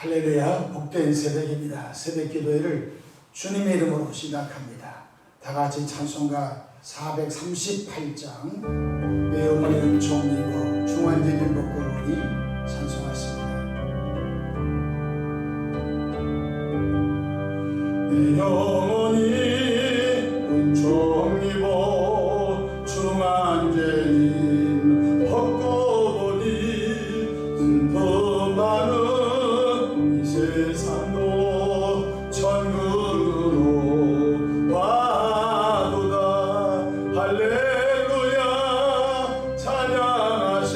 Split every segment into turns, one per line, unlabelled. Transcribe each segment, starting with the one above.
할렐루야, 복된 새벽입니다. 새벽 기도회를 주님의 이름으로 시작합니다. 다 같이 찬송가 438장 외어머니 은총 입어 중환제길 먹고 오니 찬송하십니다. 외어머니 은총 입어 중환제길 먹고 오니 슬픔 많은 세상도 천국으로 와도다. 할렐루야 찬양하세.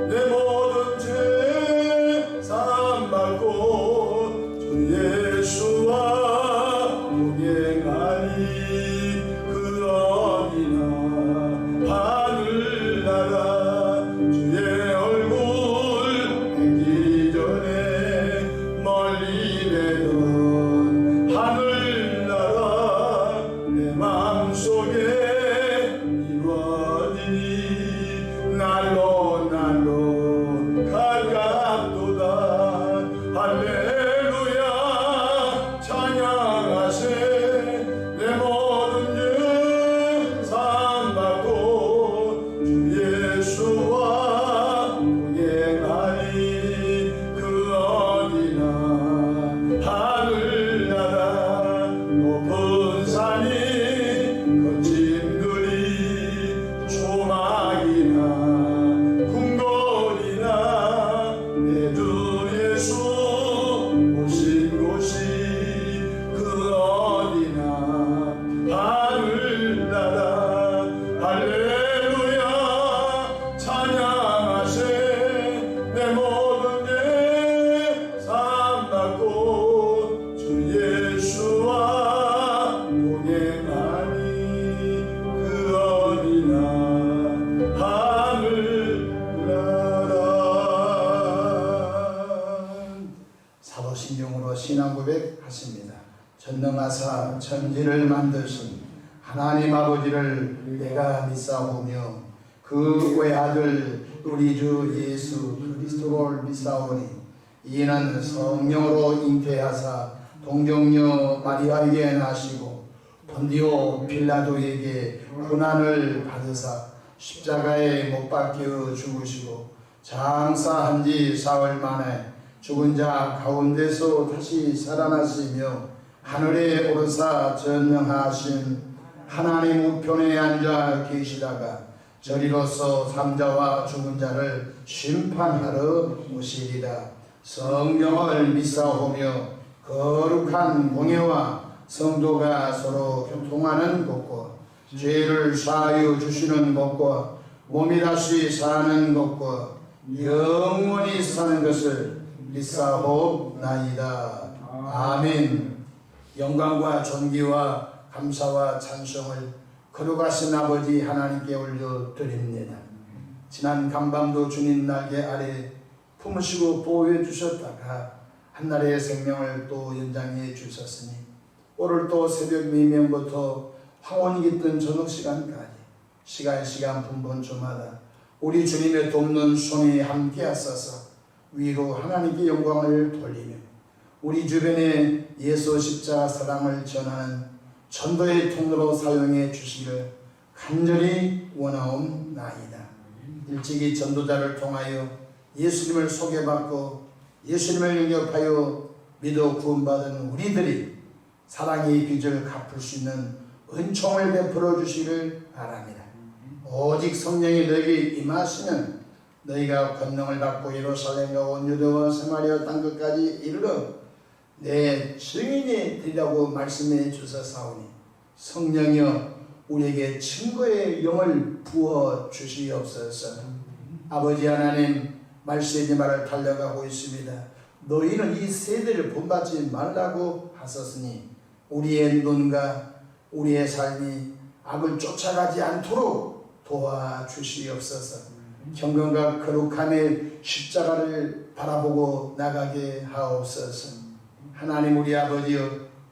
내 모든 죄 사함받고 주 예수와 동행하니 그 어디나 하늘나라 주의 얼굴 뵙기 전에 멀리 내던 하늘나라 내 마음속에 이루어지니 날로 가깝도다. 할렐루야 찬양하세. 내 모든 죄 사함받고 주 예수와 동행하니 그 어디나 하늘나라 높은 산이 거친 들이 조막이나 궁궐이나 내 주 예수 오신 곳이 그 어디나 하늘나라. 할렐루야 찬양하세. 내 모든 죄 사함받고 주 예수와 동행하니 그 어디나 하늘나라. 사도신경으로 신앙 고백하십니다. 전능하사 천지를 만드신 하나님 아버지를 내가 믿사오며 그 외아들 우리 주 예수 그리스도를 믿사오니 이는 성령으로 잉태하사 동정녀 마리아에게 나시고 본디오 빌라도에게 고난을 받으사 십자가에 못 박혀 죽으시고 장사한 지 사흘 만에 죽은 자 가운데서 다시 살아나시며 하늘에 오르사 전능하신 하나님 우편에 앉아 계시다가 저리로서 삼자와 죽은 자를 심판하러 오시리라. 성령을 믿사오며 거룩한 공예와 성도가 서로 교통하는 것과 죄를 사하여 주시는 것과 몸이 다시 사는 것과 영원히 사는 것을 믿사옵나이다. 아멘. 영광과 존귀와 감사와 찬송을 거룩하신 아버지 하나님께 올려드립니다. 지난 간밤도 주님 날개 아래 품으시고 보호해 주셨다가 한날의 생명을 또 연장해 주셨으니 오늘 또 새벽 미명부터 황혼이 깃든 저녁 시간까지 시간 분분주마다 우리 주님의 돕는 손이 함께 하소서. 위로 하나님께 영광을 돌리며 우리 주변에 예수 십자가 사랑을 전하는 전도의 통로로 사용해 주시기를 간절히 원하옵나이다. 일찍이 전도자를 통하여 예수님을 소개받고 예수님을 영접하여 믿어 구원받은 우리들이 사랑의 빚을 갚을 수 있는 은총을 베풀어 주시기를 바랍니다. 오직 성령이 너에게 임하시면 너희가 권능을 받고 예루살렘과 온 유대와 사마리아 땅끝까지 이르러 내 증인이 되리라고 말씀해 주셨사오니 성령이여 우리에게 증거의 영을 부어 주시옵소서. 아버지 하나님, 말씀의 말을 달려가고 있습니다. 너희는 이 세대를 본받지 말라고 하셨으니 우리의 눈과 우리의 삶이 악을 쫓아가지 않도록 도와주시옵소서. 경건과 거룩함의 십자가를 바라보고 나가게 하옵소서. 하나님 우리 아버지여,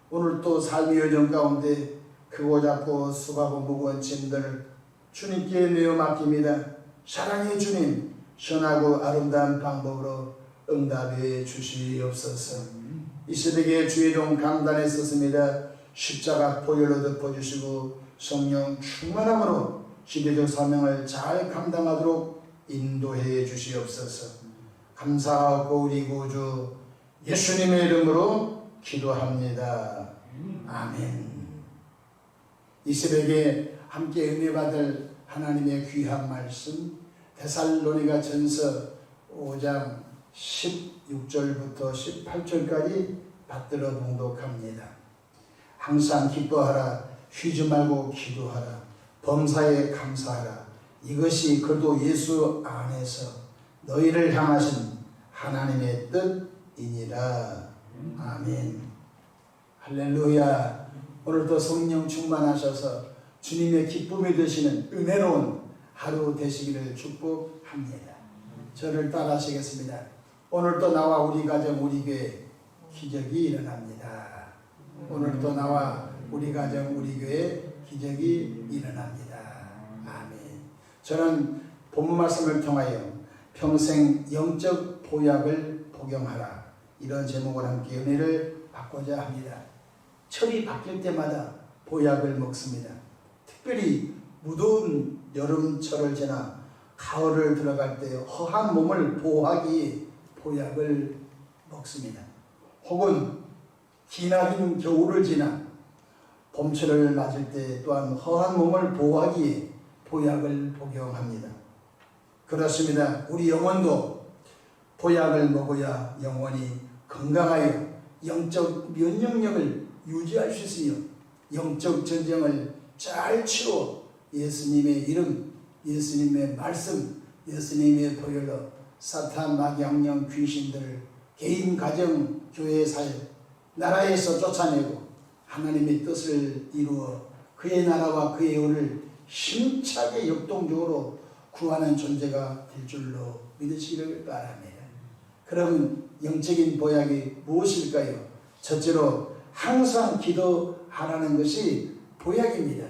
오늘 또 삶의 여정 가운데 크고 작고 수고하고 무거운 짐들을 주님께 내어 맡깁니다. 사랑의 주님, 선하고 아름다운 방법으로 응답해 주시옵소서. 이 새벽에 주의동 강단에 섰습니다. 십자가 보혈로 덮어주시고 성령 충만함으로 시대적 사명을 잘 감당하도록 인도해 주시옵소서. 감사하고 우리 구주 예수님의 이름으로 기도합니다. 아멘. 이 새벽에 함께 은혜 받을 하나님의 귀한 말씀 데살로니가 전서 5장 16절부터 18절까지 받들어 봉독합니다. 항상 기뻐하라. 쉬지 말고 기도하라. 범사에 감사하라. 이것이 그리스도 예수 안에서 너희를 향하신 하나님의 뜻이니라. 아멘. 할렐루야. 오늘도 성령 충만하셔서 주님의 기쁨이 되시는 은혜로운 하루 되시기를 축복합니다. 저를 따라하시겠습니다. 오늘도 나와 우리 가정 우리 교회 기적이 일어납니다. 오늘도 나와 우리 가정 우리 교회 기적이 일어납니다. 아멘. 저는 본문 말씀을 통하여 평생 영적 보약을 복용하라 이런 제목을 함께 은혜를 받고자 합니다. 철이 바뀔 때마다 보약을 먹습니다. 특별히 무더운 여름철을 지나 가을을 들어갈 때 허한 몸을 보호하기 보약을 먹습니다. 혹은 기나긴 겨울을 지나 봄철을 맞을 때 또한 허한 몸을 보호하기에 보약을 복용합니다. 그렇습니다. 우리 영혼도 보약을 먹어야 영혼이 건강하여 영적 면역력을 유지할 수 있으며 영적 전쟁을 잘 치워 예수님의 이름, 예수님의 말씀, 예수님의 보혈로 사탄, 마귀, 악령, 귀신들을 개인, 가정, 교회, 사회, 나라에서 쫓아내고 하나님의 뜻을 이루어 그의 나라와 그의 의를 힘차게 역동적으로 구하는 존재가 될 줄로 믿으시기를 바랍니다. 그럼 영적인 보약이 무엇일까요? 첫째로 항상 기도하라는 것이 보약입니다.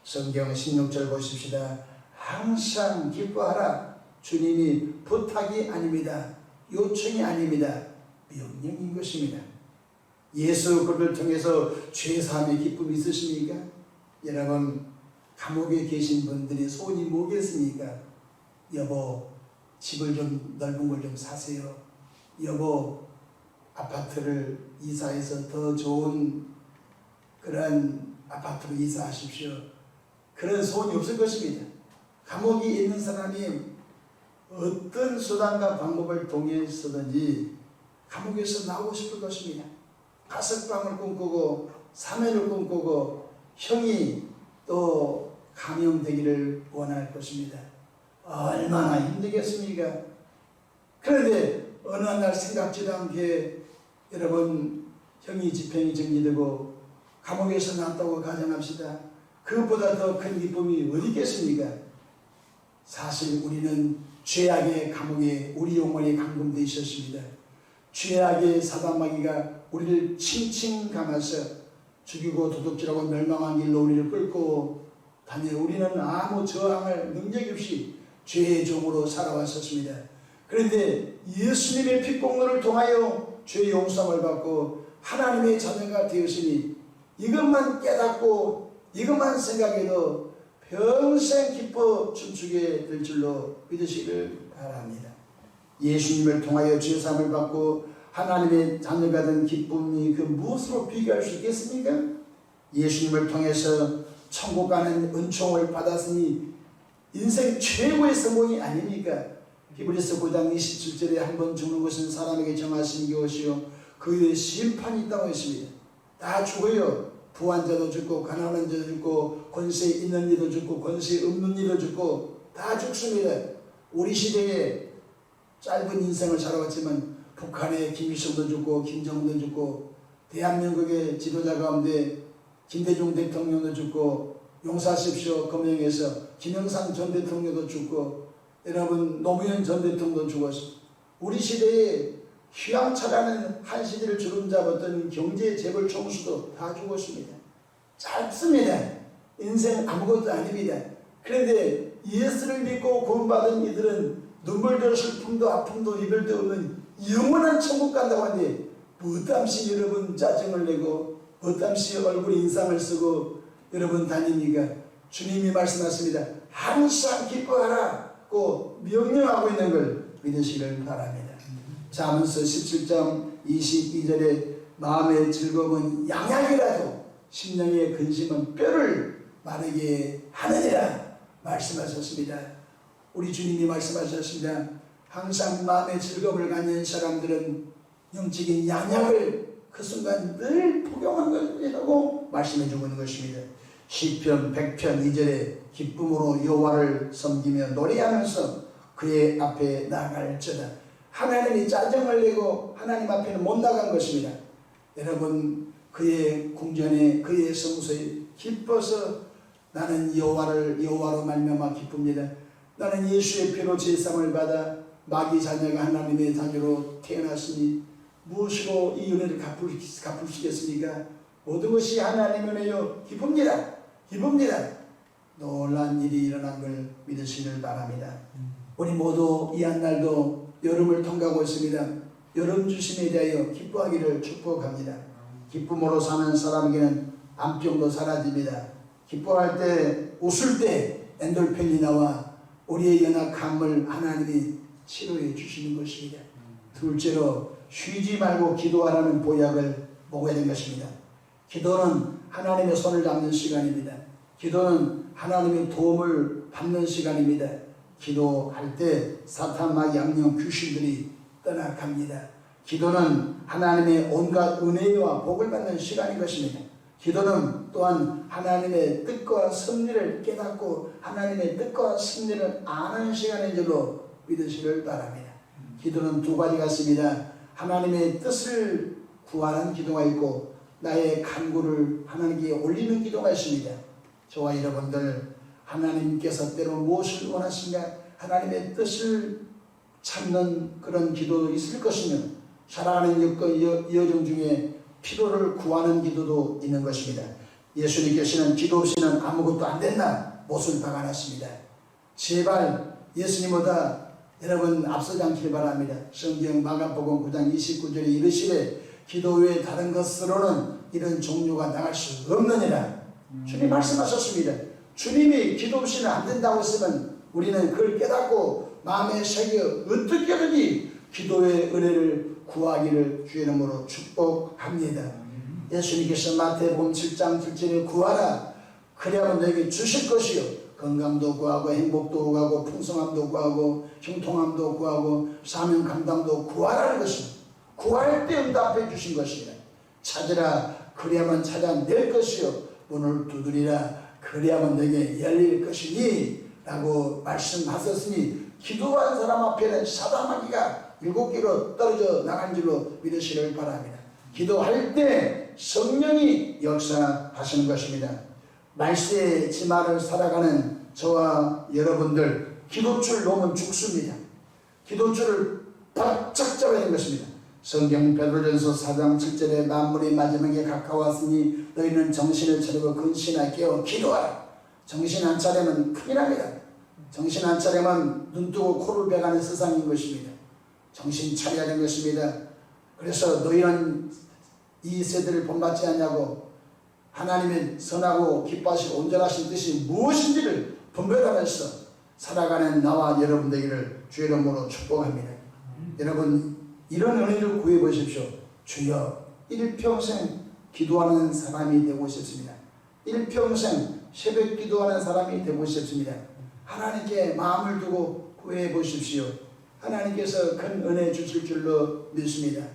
성경 16절 보십시다. 항상 기뻐하라. 주님이 부탁이 아닙니다. 요청이 아닙니다. 명령인 것입니다. 예수 그를 통해서 죄사함의 기쁨이 있으십니까? 여러분 감옥에 계신 분들이 소원이 뭐겠습니까? 여보 집을 좀 넓은 걸 좀 사세요. 여보 아파트를 이사해서 더 좋은 그런 아파트로 이사하십시오. 그런 소원이 없을 것입니다. 감옥에 있는 사람이 어떤 수단과 방법을 통해서든지 감옥에서 나오고 싶을 것입니다. 가석방을 꿈꾸고 사면을 꿈꾸고 형이 또 감형되기를 원할 것입니다. 얼마나 힘들겠습니까? 그런데 어느 날 생각지도 않게 여러분 형이 집행이 정리되고 감옥에서 나왔다고 가정합시다. 그것보다 더 큰 기쁨이 어디 있겠습니까? 사실 우리는 죄악의 감옥에 우리 영혼이 감금되어 있었습니다. 죄악의 사단마귀가 우리를 칭칭 감아서 죽이고 도둑질하고 멸망한 길로 우리를 끌고 다녀 우리는 아무 저항할 능력이 없이 죄의 종으로 살아왔었습니다. 그런데 예수님의 피공로를 통하여 죄의 용서를 받고 하나님의 자녀가 되었으니 이것만 깨닫고 이것만 생각해도 평생 기뻐 춤추게 될 줄로 믿으시기를 바랍니다. 예수님을 통하여 죄사함을 받고 하나님의 자녀가 된 기쁨이 그 무엇으로 비교할 수 있겠습니까? 예수님을 통해서 천국 가는 은총을 받았으니 인생 최고의 성공이 아닙니까? 히브리서 9장 27절에 한 번 죽는 것은 사람에게 정하신 것이요 그 후에 심판이 있다고 했습니다. 다 죽어요. 부한 자도 죽고 가난한 자도 죽고 권세 있는 이도 죽고 권세 없는 이도 죽고 다 죽습니다. 우리 시대에 짧은 인생을 살아왔지만 북한의 김일성도 죽고 김정은도 죽고 대한민국의 지도자 가운데 김대중 대통령도 죽고 용사십시오 검영에서 김영삼 전 대통령도 죽고 여러분 노무현 전 대통령도 죽었습니다. 우리 시대에 휘황찬란한 한 시대를 주름잡았던 경제 재벌 총수도 다 죽었습니다. 짧습니다. 인생 아무것도 아닙니다. 그런데 예수를 믿고 구원받은 이들은 눈물도 슬픔도 아픔도 이별도 없는 영원한 천국 간다고 하는데 무엇함시 여러분 짜증을 내고 무엇함시 얼굴 인상을 쓰고 여러분 다닙니까? 주님이 말씀하십니다. 항상 기뻐하라고 명령하고 있는 걸 믿으시길 바랍니다. 잠언서 17장 22절에 마음의 즐거움은 양약이라도 심령의 근심은 뼈를 마르게 하느니라 말씀하셨습니다. 우리 주님이 말씀하셨습니다. 항상 마음의 즐거움을 갖는 사람들은 영적인 양약을 그 순간 늘 복용한 것이라고 말씀해 주고 있는 것입니다. 시편 100편 2절에 기쁨으로 여호와를 섬기며 노래하면서 그의 앞에 나아갈지어다. 하나님이 짜증을 내고 하나님 앞에는 못 나간 것입니다. 여러분 그의 궁전에 그의 성소에 기뻐서 나는 여호와로 말미암아 기쁩니다. 나는 예수의 피로 제사함을 받아 마귀 자녀가 하나님의 자녀로 태어났으니 무엇으로 이 은혜를 갚으시겠습니까? 모든 것이 하나님의 은혜요 기쁩니다. 기쁩니다. 놀란 일이 일어난 걸 믿으시길 바랍니다. 우리 모두 이 한날도 여름을 통과하고 있습니다. 여름 주심에 대하여 기뻐하기를 축복합니다. 기쁨으로 사는 사람에게는 암병도 사라집니다. 기뻐할 때 웃을 때 엔돌핀이 나와 우리의 연약함을 하나님이 치료해 주시는 것입니다. 둘째로 쉬지 말고 기도하라는 보약을 먹어야 되는 것입니다. 기도는 하나님의 손을 잡는 시간입니다. 기도는 하나님의 도움을 받는 시간입니다. 기도할 때 사탄 마귀 악령 귀신들이 떠나갑니다. 기도는 하나님의 온갖 은혜와 복을 받는 시간인 것입니다. 기도는 또한 하나님의 뜻과 섭리를 깨닫고 하나님의 뜻과 섭리를 아는 시간인 줄로 믿으시길 바랍니다. 기도는 두 가지가 있습니다. 하나님의 뜻을 구하는 기도가 있고 나의 간구를 하나님께 올리는 기도가 있습니다. 저와 여러분들 하나님께서 때로 무엇을 원하신가 하나님의 뜻을 찾는 그런 기도도 있을 것이며 살아가는 여정 중에 필요를 구하는 기도도 있는 것입니다. 예수님께서는 기도 없이는 아무것도 안 된다 못을 박아놨습니다. 제발 예수님보다 여러분 앞서지 않길 바랍니다. 성경 마가복음 9장 29절에 이르시되 기도 외에 다른 것으로는 이런 종류가 나갈 수 없느니라. 주님 말씀하셨습니다. 주님이 기도 없이는 안 된다고 했으면 우리는 그걸 깨닫고 마음에 새겨 어떻게든지 기도의 은혜를 구하기를 주의 이름으로 축복합니다. 예수님께서 마태복음 7장 7절에 구하라 그리하면 너에게 주실 것이요 건강도 구하고 행복도 구하고 풍성함도 구하고 형통함도 구하고 사명 감당도 구하라는 것입니다. 구할 때 응답해 주신 것입니다. 찾으라 그리하면 찾아낼 것이요 문을 두드리라 그리하면 너에게 열릴 것이니 라고 말씀하셨으니 기도한 사람 앞에는 사단마귀가 7개로 떨어져 나간 줄로 믿으시길 바랍니다. 기도할 때 성령이 역사하시는 것입니다. 말세의 지마를 살아가는 저와 여러분들 기도줄 놓으면 죽습니다. 기도줄을 바짝 잡아야 하는 것입니다. 성경 베드로전서 4장 7절에 만물이 마지막에 가까웠으니 너희는 정신을 차리고 근신하여 깨어 기도하라. 정신 안 차리면 큰일 납니다. 정신 안 차리면 눈 뜨고 코를 베가는 세상인 것입니다. 정신 차려야 하는 것입니다. 그래서 너희는 이 세대를 본받지 않냐고 하나님의 선하고 기뻐하시고 온전하신 뜻이 무엇인지를 분별하면서 살아가는 나와 여러분 되기를 주의 이름으로 축복합니다. 여러분 이런 은혜를 구해 보십시오. 주여 일평생 기도하는 사람이 되고 싶습니다. 일평생 새벽 기도하는 사람이 되고 싶습니다. 하나님께 마음을 두고 구해 보십시오. 하나님께서 큰 은혜 주실 줄로 믿습니다.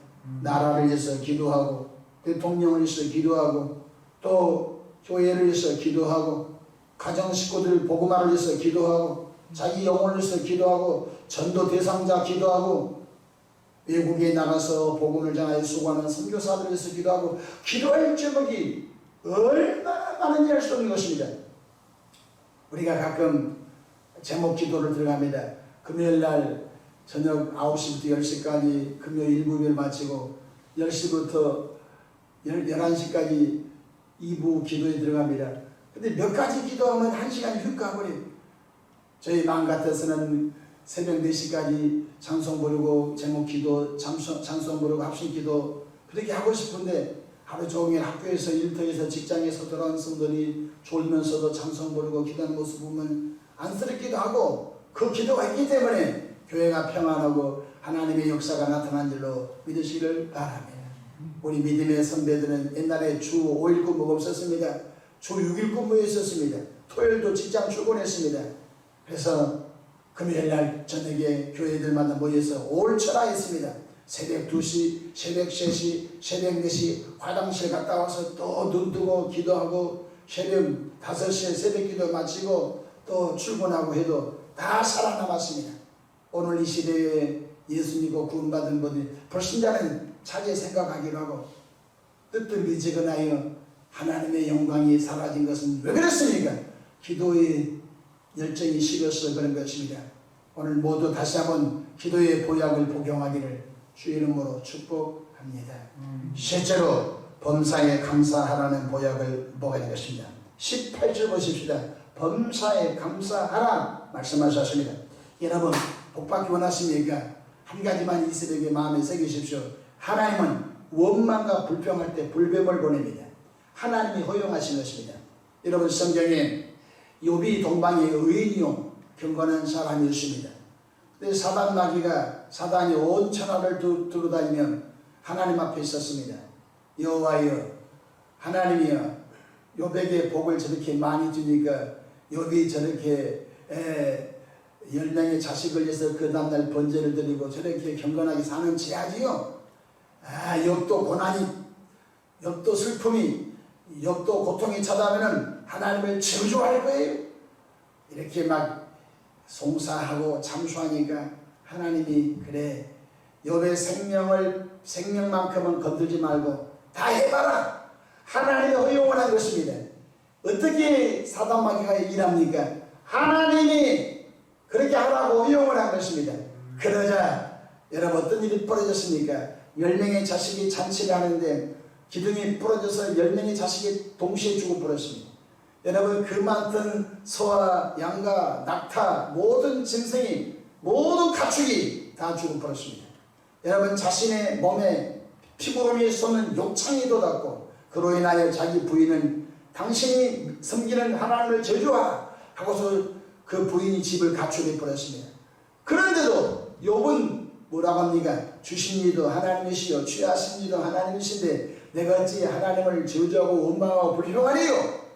나라를 위해서 기도하고 대통령을 위해서 기도하고 또 교회를 위해서 기도하고 가정 식구들 복음화를 위해서 기도하고 자기 영혼을 위해서 기도하고 전도 대상자 기도하고 외국에 나가서 복음을 전하여 수고하는 선교사들을 위해서 기도하고 기도할 제목이 얼마나 많은지 알 수 없는 것입니다. 우리가 가끔 제목 기도를 들어갑니다. 금요일날 저녁 9시부터 10시까지 금요일 1부를 마치고 10시부터 11시까지 2부 기도에 들어갑니다. 근데 몇 가지 기도하면 1시간이 휙 가버려요. 저희 마음 같아서는 새벽 4시까지 찬송 부르고 제목 기도, 찬송 부르고 합심 기도 그렇게 하고 싶은데 하루 종일 학교에서 일터에서 직장에서 돌아온 성도들이 졸면서도 찬송 부르고 기도하는 모습 보면 안쓰럽기도 하고 그 기도가 있기 때문에 교회가 평안하고 하나님의 역사가 나타난 줄로 믿으시기를 바랍니다. 우리 믿음의 선배들은 옛날에 주 5일 근무가 없었습니다. 주 6일 근무했었습니다. 토요일도 직장 출근했습니다. 그래서 금요일날 저녁에 교회들마다 모여서 올철하했습니다. 새벽 2시, 새벽 3시, 새벽 4시 화장실 갔다 와서 또 눈 뜨고 기도하고 새벽 5시에 새벽 기도 마치고 또 출근하고 해도 다 살아남았습니다. 오늘 이 시대에 예수 믿고 구원받은 분이 불신자는 차제 생각하기로 하고 뜨뜻미지근하여 하나님의 영광이 사라진 것은 왜 그렇습니까? 기도의 열정이 식어서 그런 것입니다. 오늘 모두 다시 한번 기도의 보약을 복용하기를 주의 이름으로 축복합니다. 실제로 범사에 감사하라는 보약을 먹어야 것입니다. 18절 보십시다. 범사에 감사하라 말씀하셨습니다. 여러분 복받기 원하십니까? 한 가지만 이 새벽에 마음에 새기십시오. 하나님은 원망과 불평할 때 불뱀을 보냅니다. 하나님이 허용하신 것입니다. 여러분 성경에 욥이 동방의 의인이요 경건한 사람이었습니다. 근데 사단 마귀가 사단이 온 천하를 두루다니며 하나님 앞에 있었습니다. 여호와여 하나님이여 욥에게 복을 저렇게 많이 주니까 욥이 저렇게 10명의 자식을 위해서 그 다음날 번제를 드리고 저렇게 경건하게 사는 지야지요. 욥도 고난이 욥도 슬픔이 욥도 고통이 찾아오면 하나님을 저주할 거예요. 이렇게 막 송사하고 참수하니까 하나님이 그래 욥의 생명만큼은 건들지 말고 다 해봐라. 하나님이 허용을 한 것입니다. 어떻게 사단마귀가 일합니까? 하나님이 그렇게 하라고 허용을 한 것입니다. 그러자 여러분 어떤 일이 벌어졌습니까? 10명의 자식이 잔치를 하는데 기둥이 부러져서 10명의 자식이 동시에 죽어버렸습니다. 여러분 그 많던 소와 양과 낙타 모든 짐승이 모든 가축이 다 죽어버렸습니다. 여러분 자신의 몸에 피부름이 솟는 욕창이 돋았고 그로 인하여 자기 부인은 당신이 섬기는 하나님을 저주하라 하고서 그 부인이 집을 가축해 버렸습니다. 그런데도 욥은 뭐라고 합니까? 주신 이도 하나님이시요 취하신 이도 하나님이신데 내가 어찌 하나님을 저주하고 원망하고 불평하리요?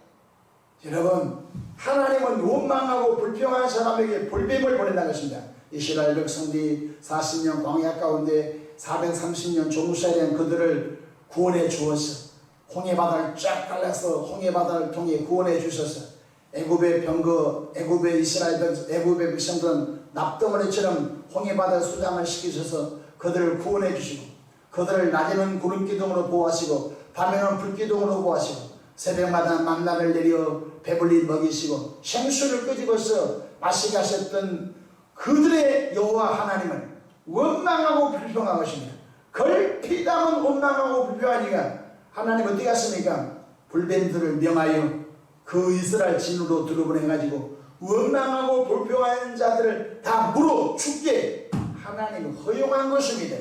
여러분 하나님은 원망하고 불평한 사람에게 불뱀을 보낸다는 것입니다. 이스라엘 백성들이 40년 광야 가운데 430년 종살이한 그들을 구원해 주었어. 홍해바다를 쫙 갈라서 홍해바다를 통해 구원해 주셔서 애굽의 병거, 애굽의 백성들은 납덩어리처럼 홍해바다에 수장을 시키셔서 그들을 구원해 주시고 그들을 낮에는 구름기둥으로 보호하시고 밤에는 불기둥으로 보호하시고 새벽마다 만나를 내려 배불리 먹이시고 생수를 끄집어서 마시게 하셨던 그들의 여호와 하나님을 원망하고 불평한 것입니다. 걸피담은 원망하고 불평하니까 하나님 어디 갔습니까? 불뱀들을 명하여 그 이스라엘 진으로 들어보내가지고 원망하고 불평하는 자들을 다 물어 죽게 하나님이 허용한 것입니다.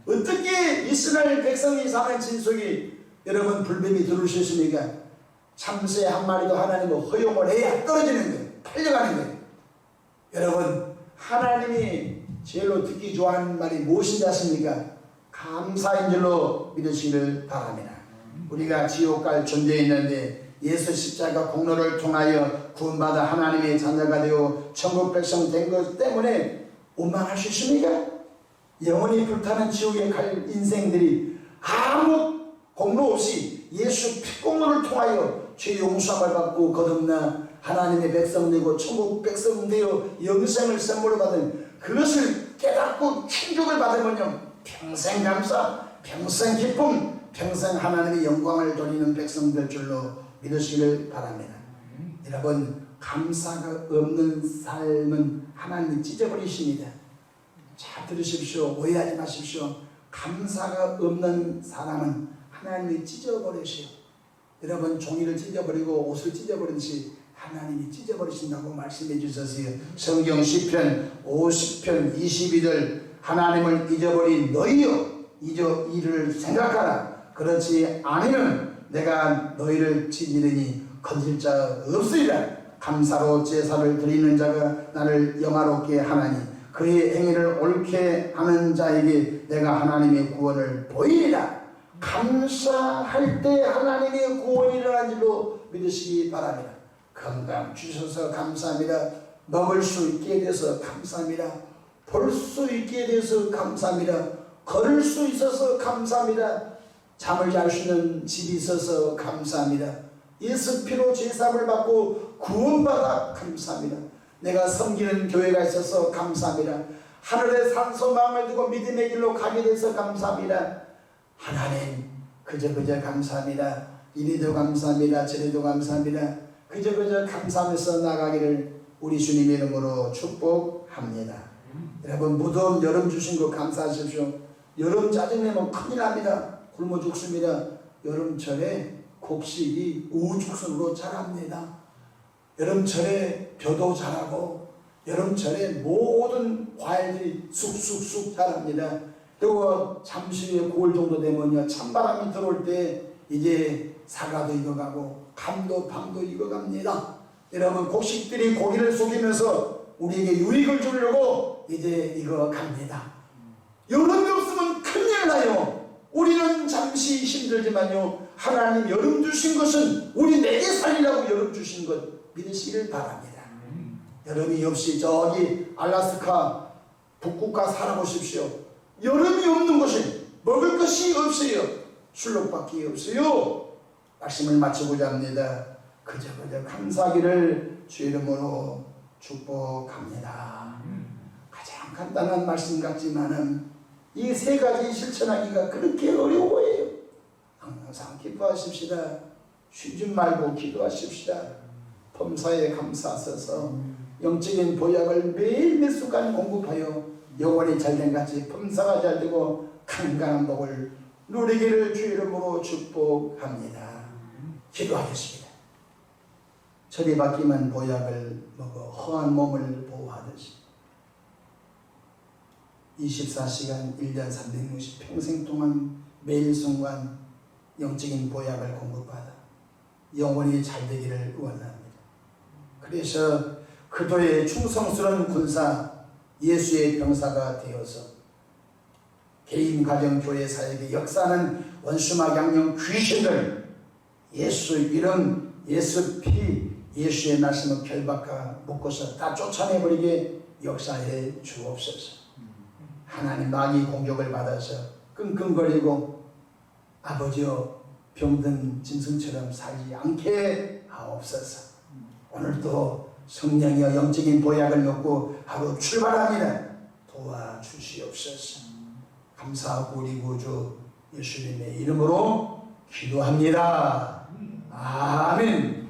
어떻게 이스라엘 백성이 사는 진 속에 여러분 불뱀이 들어오셨습니까? 참새 한 마리도 하나님은 허용을 해야 떨어지는 거예요. 팔려가는 거예요. 여러분 하나님이 제일로 듣기 좋아하는 말이 무엇인지 아십니까? 감사인 줄로 믿으시기를 바랍니다. 우리가 지옥 갈 존재에 있는데 예수 십자가 공로를 통하여 구원받아 하나님의 자녀가 되어 천국 백성 된 것 때문에 원망할 수 있습니까? 영원히 불타는 지옥에 갈 인생들이 아무 공로 없이 예수 피공로를 통하여 죄 용서함을 받고 거듭나 하나님의 백성 되고 천국 백성 되어 영생을 선물로 받은 그것을 깨닫고 충족을 받으면요 평생 감사, 평생 기쁨, 평생 하나님의 영광을 돌리는 백성 될 줄로 믿으시기를 바랍니다. 여러분 감사가 없는 삶은 하나님이 찢어버리십니다. 잘 들으십시오. 오해하지 마십시오. 감사가 없는 사람은 하나님이 찢어버리시오. 여러분 종이를 찢어버리고 옷을 찢어버리듯이 하나님이 찢어버리신다고 말씀해 주셨어요. 성경 시편 50편 22절 하나님을 잊어버린 너희여, 이를 생각하라. 그렇지 않으면 내가 너희를 찢으리니 건질 자 없으리라. 감사로 제사를 드리는 자가 나를 영화롭게 하나니 그의 행위를 옳게 하는 자에게 내가 하나님의 구원을 보이리라. 감사할 때 하나님의 구원이 일어난 줄로 믿으시기 바랍니다. 건강 주셔서 감사합니다. 먹을 수 있게 돼서 감사합니다. 볼 수 있게 돼서 감사합니다. 걸을 수 있어서 감사합니다. 잠을 잘 수 있는 집이 있어서 감사합니다. 예수 피로 죄사함을 받고 구원받아 감사합니다. 내가 섬기는 교회가 있어서 감사합니다. 하늘에 산소 마음을 두고 믿음의 길로 가게 돼서 감사합니다. 하나님 그저 감사합니다. 이리도 감사합니다. 저리도 감사합니다. 그저 감사하면서 나가기를 우리 주님의 이름으로 축복합니다. 여러분 무더운 여름 주신 거 감사하십시오. 여름 짜증내면 큰일 납니다. 굶어 죽습니다. 여름철에 곡식이 우죽순으로 자랍니다. 여름철에 벼도 자라고 여름철에 모든 과일들이 쑥쑥쑥 자랍니다. 그리고 잠시 후에 9월 정도 되면요, 찬바람이 들어올 때 이제 사과도 익어가고 감도 밤도 익어갑니다. 여러분 곡식들이 고기를 속이면서 우리에게 유익을 주려고 이제 익어갑니다. 여름이 없으면 큰일 나요. 우리는 잠시 힘들지만요, 하나님 여름 주신 것은 우리 내게 살리라고 여름 주신 것 믿으시기를 바랍니다. 여름이 없이 저기 알라스카 북극가 살아보십시오. 여름이 없는 곳에 먹을 것이 없어요. 술록밖에 없어요. 말씀을 마치고자 합니다. 그저 감사하기를 주 이름으로 축복합니다. 가장 간단한 말씀 같지만은 이 세 가지 실천하기가 그렇게 어려워요. 항상 기뻐하십시다. 쉬지 말고 기도하십시다. 범사에 감사하셔서 영적인 보약을 매일 몇 순간 공급하여 영원히 잘된 같이 범사가 잘되고 강건한 복을 누리기를 주 이름으로 축복합니다. 기도하겠습니다. 철이 바뀌면 보약을 먹어 허한 몸을 보호하듯이 24시간 1년 360 평생 동안 매일 순간 영적인 보약을 공급받아 영원히 잘되기를 원합니다. 그래서 그도의 충성스러운 군사 예수의 병사가 되어서 개인 가정 교회 사역에 역사하는 원수막 양령 귀신들 예수 이름 예수 피 예수의 말씀을 결박과 묶어서 다 쫓아내버리게 역사해 주옵소서. 하나님 마귀 공격을 받아서 끙끙거리고 아버지여 병든 짐승처럼 살지 않게 하옵소서. 오늘도 성령이여 영적인 보약을 먹고 하루 출발합니다. 도와주시옵소서. 감사하고 우리 구주 예수님의 이름으로 기도합니다. 아멘.